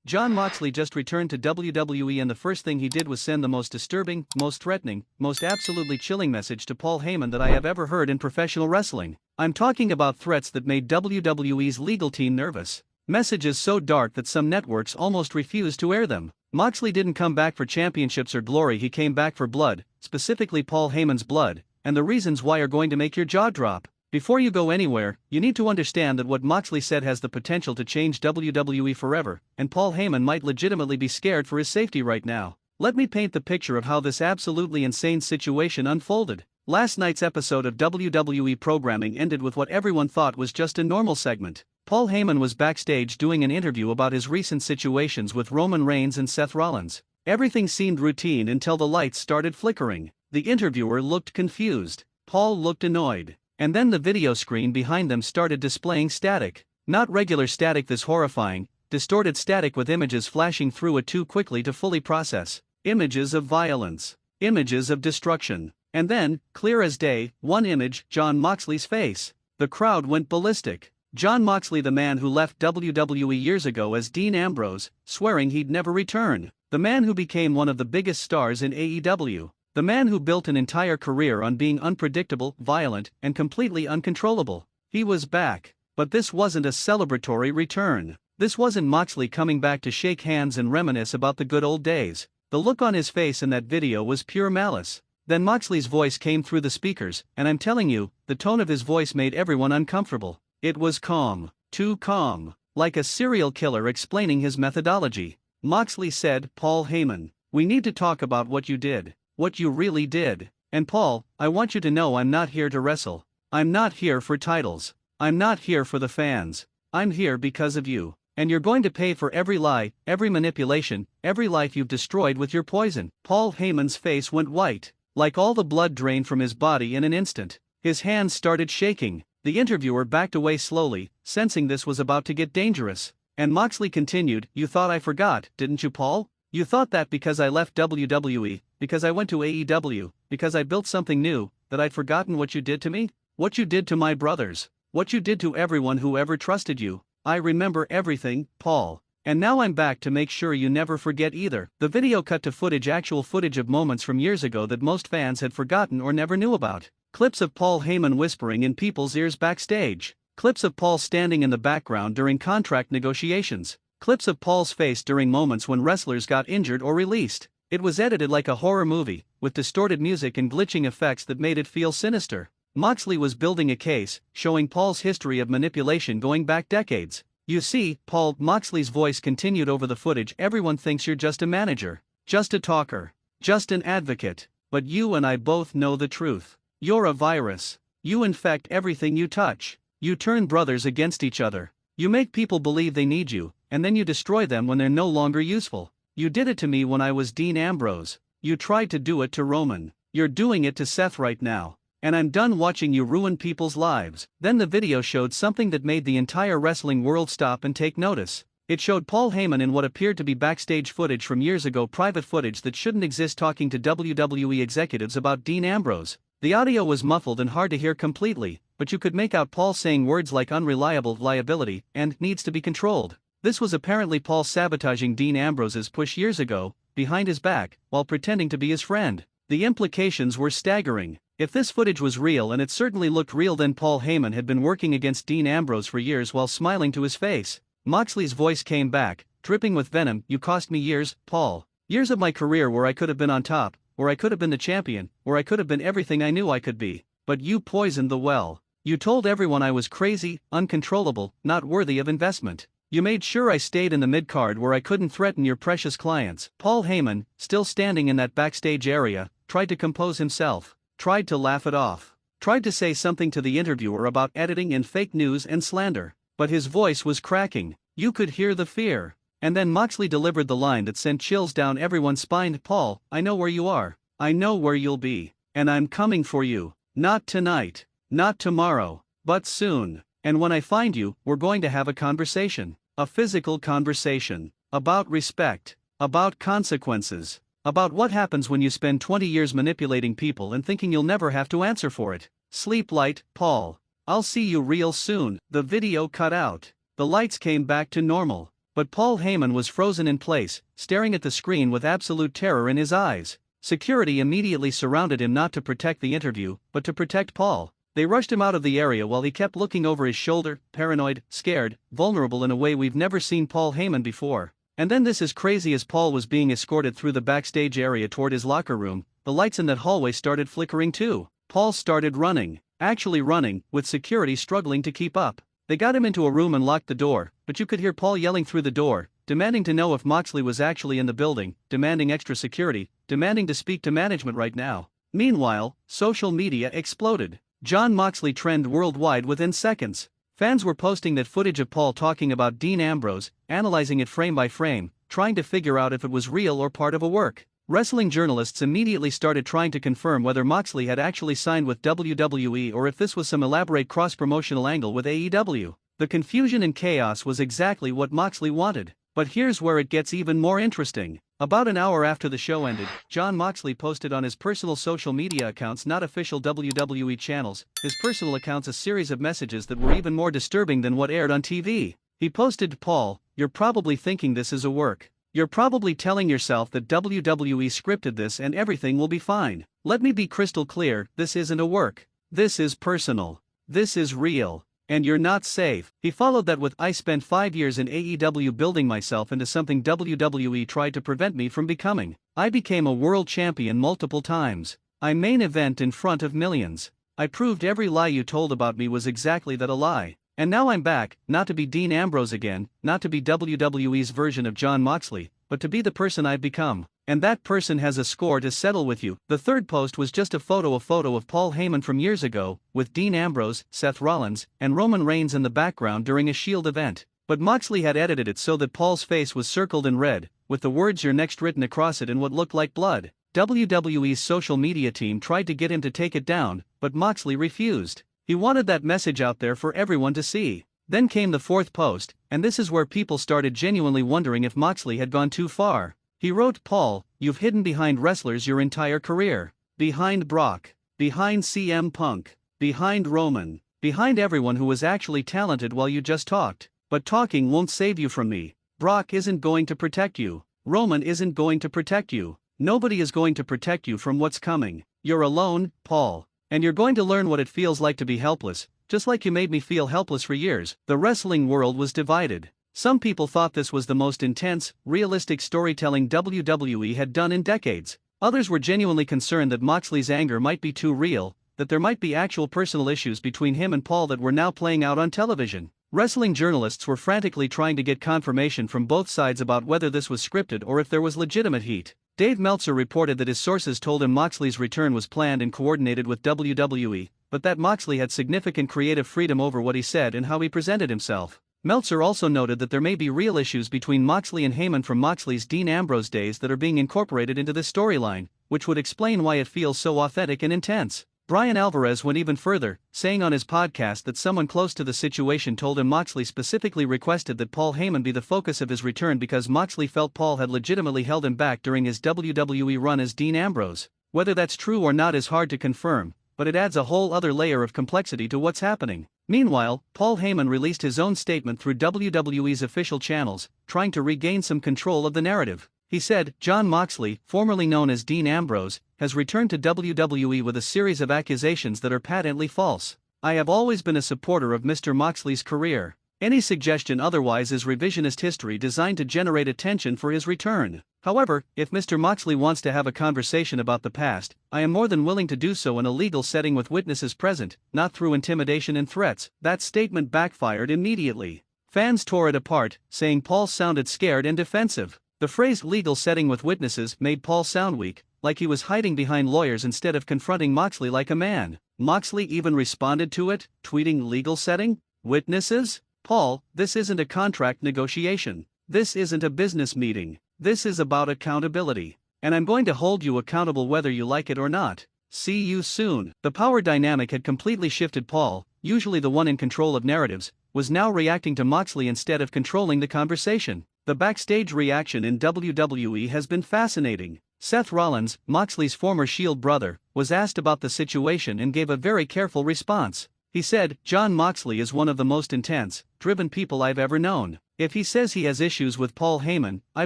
Jon Moxley just returned to WWE, and the first thing he did was send the most disturbing, most threatening, most absolutely chilling message to Paul Heyman that I have ever heard in professional wrestling. I'm talking about threats that made WWE's legal team nervous. Messages so dark that some networks almost refused to air them. Moxley didn't come back for championships or glory, he came back for blood, specifically Paul Heyman's blood, and the reasons why are going to make your jaw drop. Before you go anywhere, you need to understand that what Moxley said has the potential to change WWE forever, and Paul Heyman might legitimately be scared for his safety right now. Let me paint the picture of how this absolutely insane situation unfolded. Last night's episode of WWE programming ended with what everyone thought was just a normal segment. Paul Heyman was backstage doing an interview about his recent situations with Roman Reigns and Seth Rollins. Everything seemed routine until the lights started flickering. The interviewer looked confused. Paul looked annoyed. And then the video screen behind them started displaying static. Not regular static, this horrifying, distorted static with images flashing through it too quickly to fully process. Images of violence. Images of destruction. And then, clear as day, one image, Jon Moxley's face. The crowd went ballistic. Jon Moxley, the man who left WWE years ago as Dean Ambrose, swearing he'd never return. The man who became one of the biggest stars in AEW. The man who built an entire career on being unpredictable, violent, and completely uncontrollable. He was back. But this wasn't a celebratory return. This wasn't Moxley coming back to shake hands and reminisce about the good old days. The look on his face in that video was pure malice. Then Moxley's voice came through the speakers, and I'm telling you, the tone of his voice made everyone uncomfortable. It was calm. Too calm. Like a serial killer explaining his methodology. Moxley said, "Paul Heyman, we need to talk about what you did. What you really did. And Paul, I want you to know I'm not here to wrestle. I'm not here for titles. I'm not here for the fans. I'm here because of you. And you're going to pay for every lie, every manipulation, every life you've destroyed with your poison." Paul Heyman's face went white, like all the blood drained from his body in an instant. His hands started shaking. The interviewer backed away slowly, sensing this was about to get dangerous. And Moxley continued, "You thought I forgot, didn't you, Paul? You thought that because I left WWE, because I went to AEW, because I built something new, that I'd forgotten what you did to me? What you did to my brothers? What you did to everyone who ever trusted you? I remember everything, Paul. And now I'm back to make sure you never forget either." The video cut to footage, actual footage of moments from years ago that most fans had forgotten or never knew about. Clips of Paul Heyman whispering in people's ears backstage. Clips of Paul standing in the background during contract negotiations. Clips of Paul's face during moments when wrestlers got injured or released. It was edited like a horror movie, with distorted music and glitching effects that made it feel sinister. Moxley was building a case, showing Paul's history of manipulation going back decades. "You see, Paul," Moxley's voice continued over the footage, "everyone thinks you're just a manager, just a talker, just an advocate. But you and I both know the truth. You're a virus. You infect everything you touch. You turn brothers against each other. You make people believe they need you, and then you destroy them when they're no longer useful. You did it to me when I was Dean Ambrose. You tried to do it to Roman. You're doing it to Seth right now. And I'm done watching you ruin people's lives." Then the video showed something that made the entire wrestling world stop and take notice. It showed Paul Heyman in what appeared to be backstage footage from years ago, private footage that shouldn't exist, talking to WWE executives about Dean Ambrose. The audio was muffled and hard to hear completely, but you could make out Paul saying words like unreliable, liability, and needs to be controlled. This was apparently Paul sabotaging Dean Ambrose's push years ago, behind his back, while pretending to be his friend. The implications were staggering. If this footage was real, and it certainly looked real, then Paul Heyman had been working against Dean Ambrose for years while smiling to his face. Moxley's voice came back, dripping with venom. "You cost me years, Paul. Years of my career where I could have been on top, where I could have been the champion, where I could have been everything I knew I could be. But you poisoned the well. You told everyone I was crazy, uncontrollable, not worthy of investment. You made sure I stayed in the mid-card where I couldn't threaten your precious clients." Paul Heyman, still standing in that backstage area, tried to compose himself, tried to laugh it off, tried to say something to the interviewer about editing and fake news and slander, but his voice was cracking. You could hear the fear. And then Moxley delivered the line that sent chills down everyone's spine. "Paul, I know where you are. I know where you'll be. And I'm coming for you. Not tonight. Not tomorrow. But soon. And when I find you, we're going to have a conversation. A physical conversation. About respect. About consequences. About what happens when you spend 20 years manipulating people and thinking you'll never have to answer for it. Sleep light, Paul. I'll see you real soon." The video cut out. The lights came back to normal. But Paul Heyman was frozen in place, staring at the screen with absolute terror in his eyes. Security immediately surrounded him, not to protect the interview, but to protect Paul. They rushed him out of the area while he kept looking over his shoulder, paranoid, scared, vulnerable in a way we've never seen Paul Heyman before. And then this is crazy: as Paul was being escorted through the backstage area toward his locker room, the lights in that hallway started flickering too. Paul started running, actually running, with security struggling to keep up. They got him into a room and locked the door, but you could hear Paul yelling through the door, demanding to know if Moxley was actually in the building, demanding extra security, demanding to speak to management right now. Meanwhile, social media exploded. Jon Moxley trended worldwide within seconds. Fans were posting that footage of Paul talking about Dean Ambrose, analyzing it frame by frame, trying to figure out if it was real or part of a work. Wrestling journalists immediately started trying to confirm whether Moxley had actually signed with WWE or if this was some elaborate cross-promotional angle with AEW. The confusion and chaos was exactly what Moxley wanted. But here's where it gets even more interesting. About an hour after the show ended, Jon Moxley posted on his personal social media accounts, not official WWE channels, his personal accounts, a series of messages that were even more disturbing than what aired on TV. He posted, "Paul, you're probably thinking this is a work. You're probably telling yourself that WWE scripted this and everything will be fine. Let me be crystal clear, this isn't a work. This is personal. This is real. And you're not safe." He followed that with, "I spent 5 years in AEW building myself into something WWE tried to prevent me from becoming. I became a world champion multiple times. I main event in front of millions. I proved every lie you told about me was exactly that, a lie. And now I'm back, not to be Dean Ambrose again, not to be WWE's version of Jon Moxley, but to be the person I've become. And that person has a score to settle with you." The third post was just a photo of Paul Heyman from years ago, with Dean Ambrose, Seth Rollins, and Roman Reigns in the background during a Shield event. But Moxley had edited it so that Paul's face was circled in red, with the words "You're next" written across it in what looked like blood. WWE's social media team tried to get him to take it down, but Moxley refused. He wanted that message out there for everyone to see. Then came the fourth post, and this is where people started genuinely wondering if Moxley had gone too far. He wrote, "Paul, you've hidden behind wrestlers your entire career. Behind Brock. Behind CM Punk. Behind Roman. Behind everyone who was actually talented while you just talked. But talking won't save you from me. Brock isn't going to protect you. Roman isn't going to protect you. Nobody is going to protect you from what's coming. You're alone, Paul. And you're going to learn what it feels like to be helpless, just like you made me feel helpless for years." The wrestling world was divided. Some people thought this was the most intense, realistic storytelling WWE had done in decades. Others were genuinely concerned that Moxley's anger might be too real, that there might be actual personal issues between him and Paul that were now playing out on television. Wrestling journalists were frantically trying to get confirmation from both sides about whether this was scripted or if there was legitimate heat. Dave Meltzer reported that his sources told him Moxley's return was planned and coordinated with WWE, but that Moxley had significant creative freedom over what he said and how he presented himself. Meltzer also noted that there may be real issues between Moxley and Heyman from Moxley's Dean Ambrose days that are being incorporated into this storyline, which would explain why it feels so authentic and intense. Brian Alvarez went even further, saying on his podcast that someone close to the situation told him Moxley specifically requested that Paul Heyman be the focus of his return because Moxley felt Paul had legitimately held him back during his WWE run as Dean Ambrose. Whether that's true or not is hard to confirm, but it adds a whole other layer of complexity to what's happening. Meanwhile, Paul Heyman released his own statement through WWE's official channels, trying to regain some control of the narrative. He said, "Jon Moxley, formerly known as Dean Ambrose, has returned to WWE with a series of accusations that are patently false. I have always been a supporter of Mr. Moxley's career. Any suggestion otherwise is revisionist history designed to generate attention for his return. However, if Mr. Moxley wants to have a conversation about the past, I am more than willing to do so in a legal setting with witnesses present, not through intimidation and threats." That statement backfired immediately. Fans tore it apart, saying Paul sounded scared and defensive. The phrase "legal setting with witnesses" made Paul sound weak, like he was hiding behind lawyers instead of confronting Moxley like a man. Moxley even responded to it, tweeting, "Legal setting? Witnesses? Paul, this isn't a contract negotiation. This isn't a business meeting. This is about accountability. And I'm going to hold you accountable whether you like it or not. See you soon." The power dynamic had completely shifted. Paul, usually the one in control of narratives, was now reacting to Moxley instead of controlling the conversation. The backstage reaction in WWE has been fascinating. Seth Rollins, Moxley's former Shield brother, was asked about the situation and gave a very careful response. He said, "Jon Moxley is one of the most intense, driven people I've ever known. If he says he has issues with Paul Heyman, I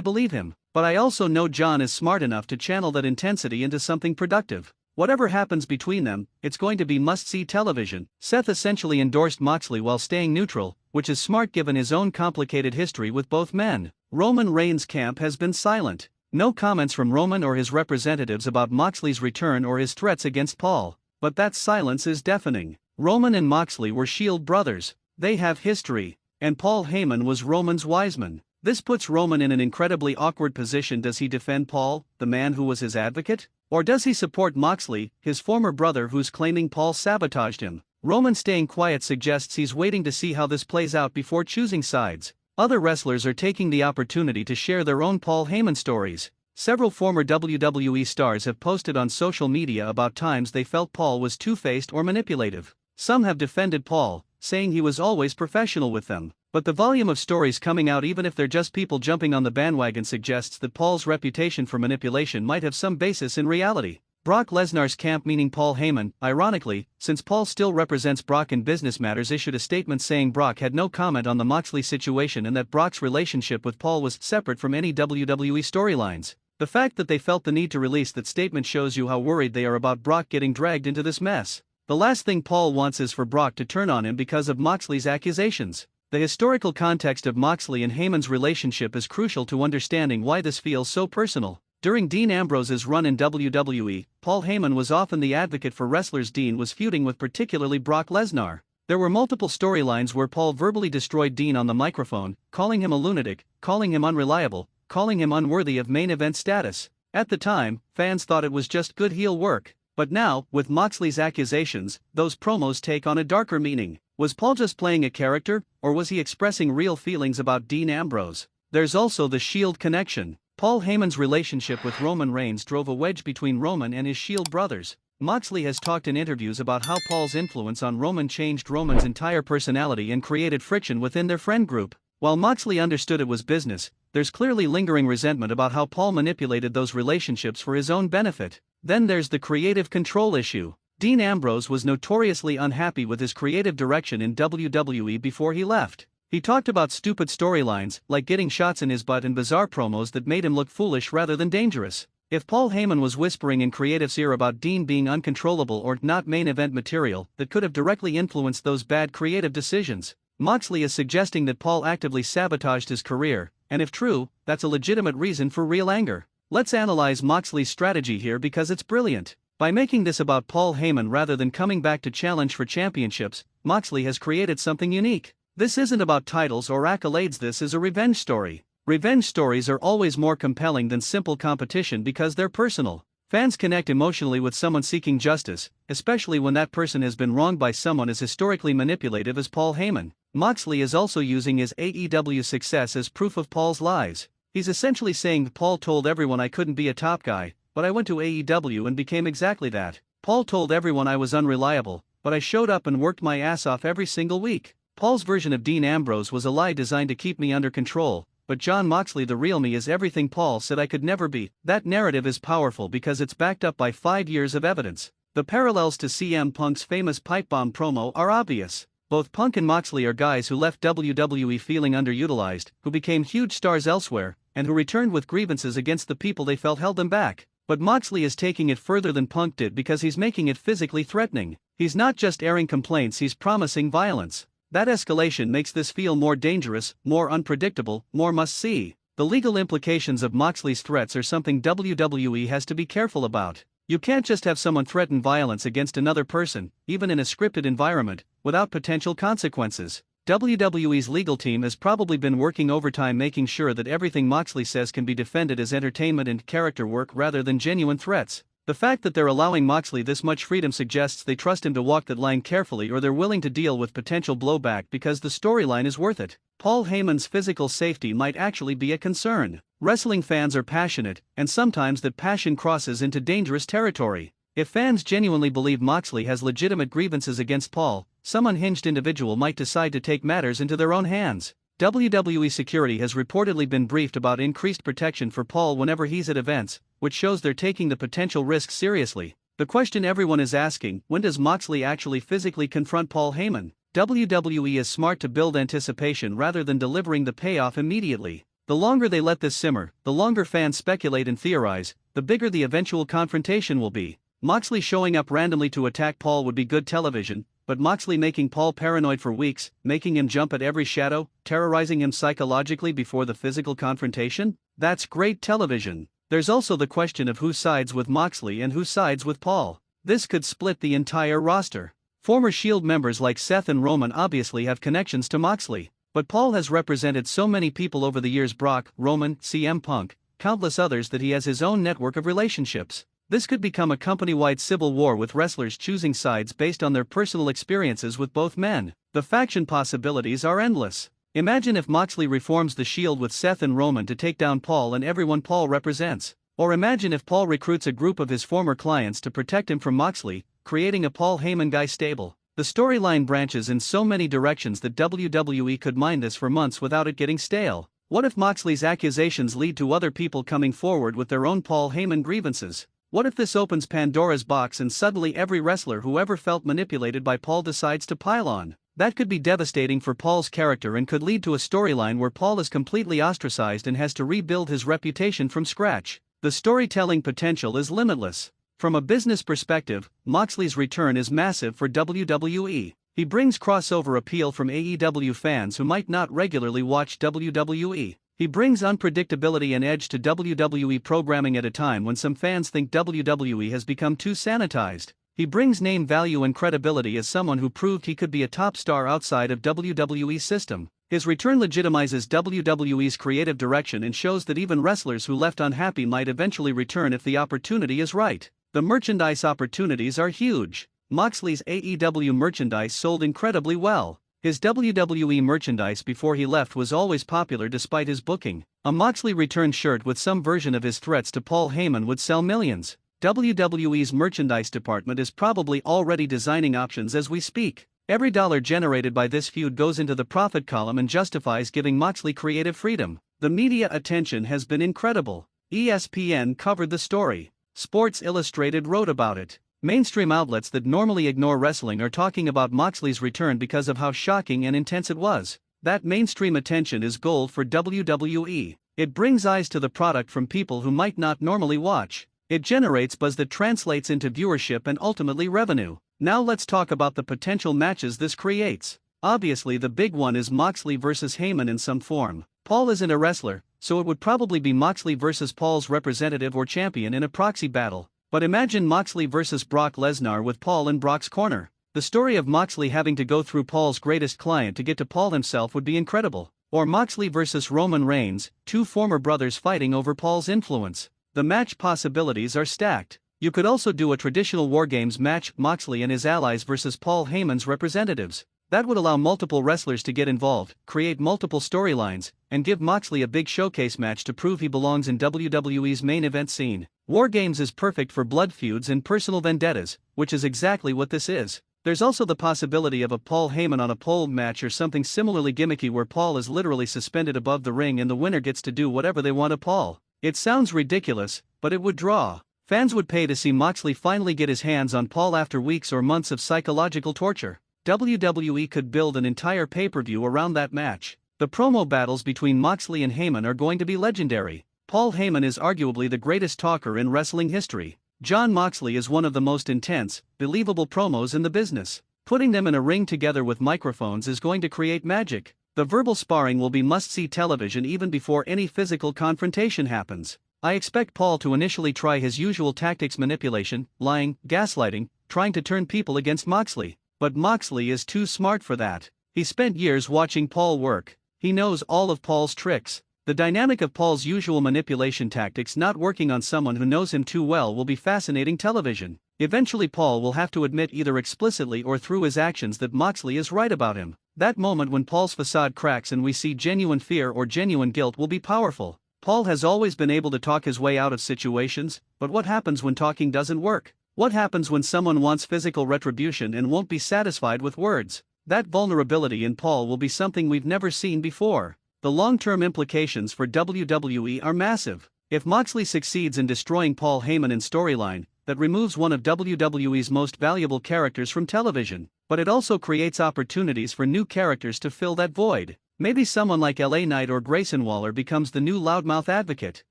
believe him. But I also know Jon is smart enough to channel that intensity into something productive. Whatever happens between them, it's going to be must-see television." Seth essentially endorsed Moxley while staying neutral, which is smart given his own complicated history with both men. Roman Reigns' camp has been silent. No comments from Roman or his representatives about Moxley's return or his threats against Paul. But that silence is deafening. Roman and Moxley were Shield brothers. They have history. And Paul Heyman was Roman's wiseman. This puts Roman in an incredibly awkward position. Does he defend Paul, the man who was his advocate? Or does he support Moxley, his former brother who's claiming Paul sabotaged him? Roman staying quiet suggests he's waiting to see how this plays out before choosing sides. Other wrestlers are taking the opportunity to share their own Paul Heyman stories. Several former WWE stars have posted on social media about times they felt Paul was two-faced or manipulative. Some have defended Paul, saying he was always professional with them. But the volume of stories coming out, even if they're just people jumping on the bandwagon, suggests that Paul's reputation for manipulation might have some basis in reality. Brock Lesnar's camp, meaning Paul Heyman, ironically, since Paul still represents Brock in business matters, issued a statement saying Brock had no comment on the Moxley situation and that Brock's relationship with Paul was separate from any WWE storylines. The fact that they felt the need to release that statement shows you how worried they are about Brock getting dragged into this mess. The last thing Paul wants is for Brock to turn on him because of Moxley's accusations. The historical context of Moxley and Heyman's relationship is crucial to understanding why this feels so personal. During Dean Ambrose's run in WWE, Paul Heyman was often the advocate for wrestlers. Dean was feuding with particularly Brock Lesnar. There were multiple storylines where Paul verbally destroyed Dean on the microphone, calling him a lunatic, calling him unreliable, calling him unworthy of main event status. At the time, fans thought it was just good heel work. But now, with Moxley's accusations, those promos take on a darker meaning. Was Paul just playing a character, or was he expressing real feelings about Dean Ambrose? There's also the Shield connection. Paul Heyman's relationship with Roman Reigns drove a wedge between Roman and his Shield brothers. Moxley has talked in interviews about how Paul's influence on Roman changed Roman's entire personality and created friction within their friend group. While Moxley understood it was business, there's clearly lingering resentment about how Paul manipulated those relationships for his own benefit. Then there's the creative control issue. Dean Ambrose was notoriously unhappy with his creative direction in WWE before he left. He talked about stupid storylines, like getting shots in his butt and bizarre promos that made him look foolish rather than dangerous. If Paul Heyman was whispering in creative's ear about Dean being uncontrollable or not main event material, that could have directly influenced those bad creative decisions. Moxley is suggesting that Paul actively sabotaged his career, and if true, that's a legitimate reason for real anger. Let's analyze Moxley's strategy here because it's brilliant. By making this about Paul Heyman rather than coming back to challenge for championships, Moxley has created something unique. This isn't about titles or accolades, this is a revenge story. Revenge stories are always more compelling than simple competition because they're personal. Fans connect emotionally with someone seeking justice, especially when that person has been wronged by someone as historically manipulative as Paul Heyman. Moxley is also using his AEW success as proof of Paul's lies. He's essentially saying Paul told everyone I couldn't be a top guy, but I went to AEW and became exactly that. Paul told everyone I was unreliable, but I showed up and worked my ass off every single week. Paul's version of Dean Ambrose was a lie designed to keep me under control, but Jon Moxley, the real me, is everything Paul said I could never be. That narrative is powerful because it's backed up by 5 years of evidence. The parallels to CM Punk's famous pipe bomb promo are obvious. Both Punk and Moxley are guys who left WWE feeling underutilized, who became huge stars elsewhere, and who returned with grievances against the people they felt held them back. But Moxley is taking it further than Punk did because he's making it physically threatening. He's not just airing complaints, he's promising violence. That escalation makes this feel more dangerous, more unpredictable, more must-see. The legal implications of Moxley's threats are something WWE has to be careful about. You can't just have someone threaten violence against another person, even in a scripted environment, without potential consequences. WWE's legal team has probably been working overtime making sure that everything Moxley says can be defended as entertainment and character work rather than genuine threats. The fact that they're allowing Moxley this much freedom suggests they trust him to walk that line carefully, or they're willing to deal with potential blowback because the storyline is worth it. Paul Heyman's physical safety might actually be a concern. Wrestling fans are passionate, and sometimes that passion crosses into dangerous territory. If fans genuinely believe Moxley has legitimate grievances against Paul, some unhinged individual might decide to take matters into their own hands. WWE security has reportedly been briefed about increased protection for Paul whenever he's at events, which shows they're taking the potential risks seriously. The question everyone is asking, when does Moxley actually physically confront Paul Heyman? WWE is smart to build anticipation rather than delivering the payoff immediately. The longer they let this simmer, the longer fans speculate and theorize, the bigger the eventual confrontation will be. Moxley showing up randomly to attack Paul would be good television, but Moxley making Paul paranoid for weeks, making him jump at every shadow, terrorizing him psychologically before the physical confrontation? That's great television. There's also the question of who sides with Moxley and who sides with Paul. This could split the entire roster. Former Shield members like Seth and Roman obviously have connections to Moxley, but Paul has represented so many people over the years: Brock, Roman, CM Punk, countless others, that he has his own network of relationships. This could become a company-wide civil war with wrestlers choosing sides based on their personal experiences with both men. The faction possibilities are endless. Imagine if Moxley reforms the Shield with Seth and Roman to take down Paul and everyone Paul represents. Or imagine if Paul recruits a group of his former clients to protect him from Moxley, creating a Paul Heyman guy stable. The storyline branches in so many directions that WWE could mine this for months without it getting stale. What if Moxley's accusations lead to other people coming forward with their own Paul Heyman grievances? What if this opens Pandora's box and suddenly every wrestler who ever felt manipulated by Paul decides to pile on? That could be devastating for Paul's character and could lead to a storyline where Paul is completely ostracized and has to rebuild his reputation from scratch. The storytelling potential is limitless. From a business perspective, Moxley's return is massive for WWE. He brings crossover appeal from AEW fans who might not regularly watch WWE. He brings unpredictability and edge to WWE programming at a time when some fans think WWE has become too sanitized. He brings name value and credibility as someone who proved he could be a top star outside of WWE's system. His return legitimizes WWE's creative direction and shows that even wrestlers who left unhappy might eventually return if the opportunity is right. The merchandise opportunities are huge. Moxley's AEW merchandise sold incredibly well. His WWE merchandise before he left was always popular despite his booking. A Moxley return shirt with some version of his threats to Paul Heyman would sell millions. WWE's merchandise department is probably already designing options as we speak. Every dollar generated by this feud goes into the profit column and justifies giving Moxley creative freedom. The media attention has been incredible. ESPN covered the story. Sports Illustrated wrote about it. Mainstream outlets that normally ignore wrestling are talking about Moxley's return because of how shocking and intense it was. That mainstream attention is gold for WWE. It brings eyes to the product from people who might not normally watch. It generates buzz that translates into viewership and ultimately revenue. Now let's talk about the potential matches this creates. Obviously the big one is Moxley versus Heyman in some form. Paul isn't a wrestler, so it would probably be Moxley versus Paul's representative or champion in a proxy battle. But imagine Moxley versus Brock Lesnar with Paul in Brock's corner. The story of Moxley having to go through Paul's greatest client to get to Paul himself would be incredible. Or Moxley versus Roman Reigns, two former brothers fighting over Paul's influence. The match possibilities are stacked. You could also do a traditional War Games match, Moxley and his allies versus Paul Heyman's representatives. That would allow multiple wrestlers to get involved, create multiple storylines, and give Moxley a big showcase match to prove he belongs in WWE's main event scene. War Games is perfect for blood feuds and personal vendettas, which is exactly what this is. There's also the possibility of a Paul Heyman on a pole match or something similarly gimmicky where Paul is literally suspended above the ring and the winner gets to do whatever they want to Paul. It sounds ridiculous, but it would draw. Fans would pay to see Moxley finally get his hands on Paul after weeks or months of psychological torture. WWE could build an entire pay-per-view around that match. The promo battles between Moxley and Heyman are going to be legendary. Paul Heyman is arguably the greatest talker in wrestling history. Jon Moxley is one of the most intense, believable promos in the business. Putting them in a ring together with microphones is going to create magic. The verbal sparring will be must-see television even before any physical confrontation happens. I expect Paul to initially try his usual tactics: manipulation, lying, gaslighting, trying to turn people against Moxley. But Moxley is too smart for that. He spent years watching Paul work. He knows all of Paul's tricks. The dynamic of Paul's usual manipulation tactics not working on someone who knows him too well will be fascinating television. Eventually Paul will have to admit either explicitly or through his actions that Moxley is right about him. That moment when Paul's facade cracks and we see genuine fear or genuine guilt will be powerful. Paul has always been able to talk his way out of situations, but what happens when talking doesn't work? What happens when someone wants physical retribution and won't be satisfied with words? That vulnerability in Paul will be something we've never seen before. The long-term implications for WWE are massive. If Moxley succeeds in destroying Paul Heyman in storyline, that removes one of WWE's most valuable characters from television, but it also creates opportunities for new characters to fill that void. Maybe someone like LA Knight or Grayson Waller becomes the new loudmouth advocate.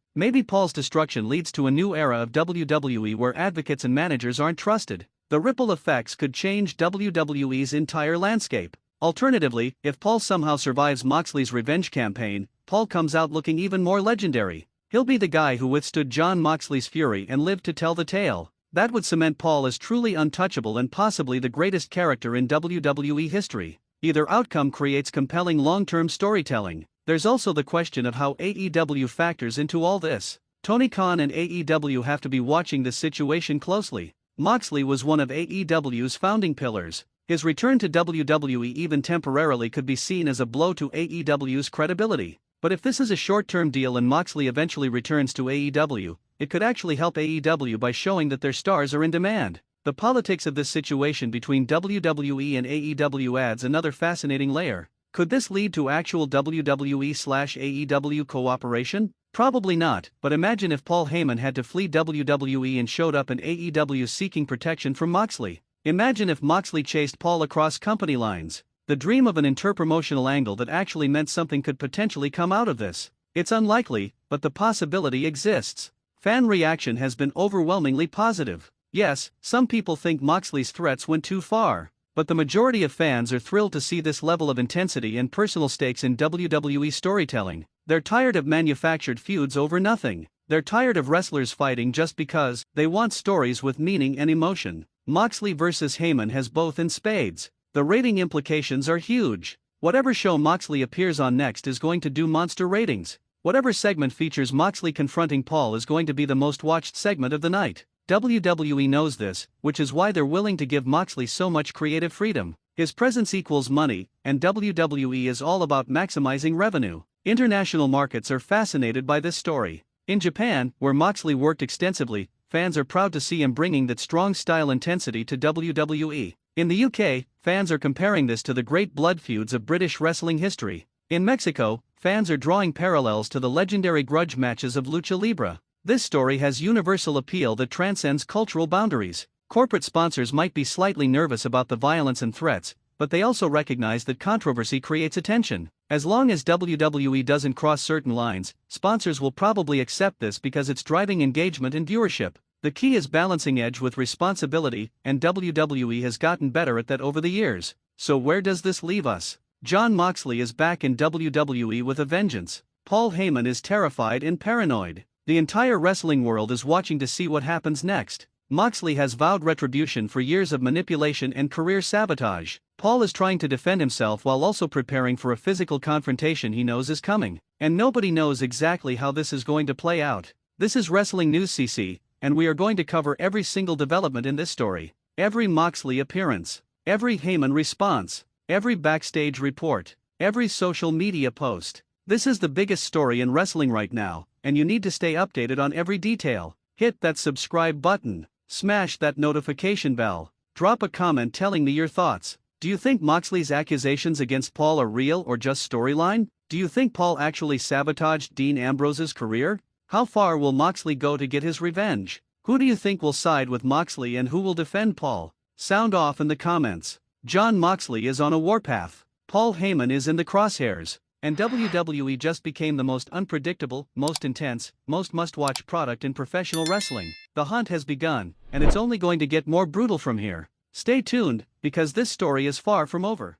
Maybe Paul's destruction leads to a new era of WWE where advocates and managers aren't trusted. The ripple effects could change WWE's entire landscape. Alternatively, if Paul somehow survives Moxley's revenge campaign, Paul comes out looking even more legendary. He'll be the guy who withstood Jon Moxley's fury and lived to tell the tale. That would cement Paul as truly untouchable and possibly the greatest character in WWE history. Either outcome creates compelling long-term storytelling. There's also the question of how AEW factors into all this. Tony Khan and AEW have to be watching this situation closely. Moxley was one of AEW's founding pillars. His return to WWE even temporarily could be seen as a blow to AEW's credibility. But if this is a short-term deal and Moxley eventually returns to AEW, it could actually help AEW by showing that their stars are in demand. The politics of this situation between WWE and AEW adds another fascinating layer. Could this lead to actual WWE/AEW cooperation? Probably not, but imagine if Paul Heyman had to flee WWE and showed up in AEW seeking protection from Moxley. Imagine if Moxley chased Paul across company lines. The dream of an interpromotional angle that actually meant something could potentially come out of this. It's unlikely, but the possibility exists. Fan reaction has been overwhelmingly positive. Yes, some people think Moxley's threats went too far, but the majority of fans are thrilled to see this level of intensity and personal stakes in WWE storytelling. They're tired of manufactured feuds over nothing. They're tired of wrestlers fighting just because. They want stories with meaning and emotion. Moxley versus Heyman has both in spades. The rating implications are huge. Whatever show Moxley appears on next is going to do monster ratings. Whatever segment features Moxley confronting Paul is going to be the most watched segment of the night. WWE knows this, which is why they're willing to give Moxley so much creative freedom. His presence equals money, and WWE is all about maximizing revenue. International markets are fascinated by this story. In Japan, where Moxley worked extensively, fans are proud to see him bringing that strong style intensity to WWE. In the UK, fans are comparing this to the great blood feuds of British wrestling history. In Mexico, fans are drawing parallels to the legendary grudge matches of Lucha Libre. This story has universal appeal that transcends cultural boundaries. Corporate sponsors might be slightly nervous about the violence and threats, but they also recognize that controversy creates attention. As long as WWE doesn't cross certain lines, sponsors will probably accept this because it's driving engagement and viewership. The key is balancing edge with responsibility, and WWE has gotten better at that over the years. So where does this leave us? Jon Moxley is back in WWE with a vengeance. Paul Heyman is terrified and paranoid. The entire wrestling world is watching to see what happens next. Moxley has vowed retribution for years of manipulation and career sabotage. Paul is trying to defend himself while also preparing for a physical confrontation he knows is coming. And nobody knows exactly how this is going to play out. This is WrestlingNewsCC, and we are going to cover every single development in this story. Every Moxley appearance. Every Heyman response. Every backstage report. Every social media post. This is the biggest story in wrestling right now, and you need to stay updated on every detail. Hit that subscribe button. Smash that notification bell. Drop a comment telling me your thoughts. Do you think Moxley's accusations against Paul are real or just storyline? Do you think Paul actually sabotaged Dean Ambrose's career? How far will Moxley go to get his revenge? Who do you think will side with Moxley and who will defend Paul? Sound off in the comments. Jon Moxley is on a warpath. Paul Heyman is in the crosshairs. And WWE just became the most unpredictable, most intense, most must-watch product in professional wrestling. The hunt has begun, and it's only going to get more brutal from here. Stay tuned, because this story is far from over.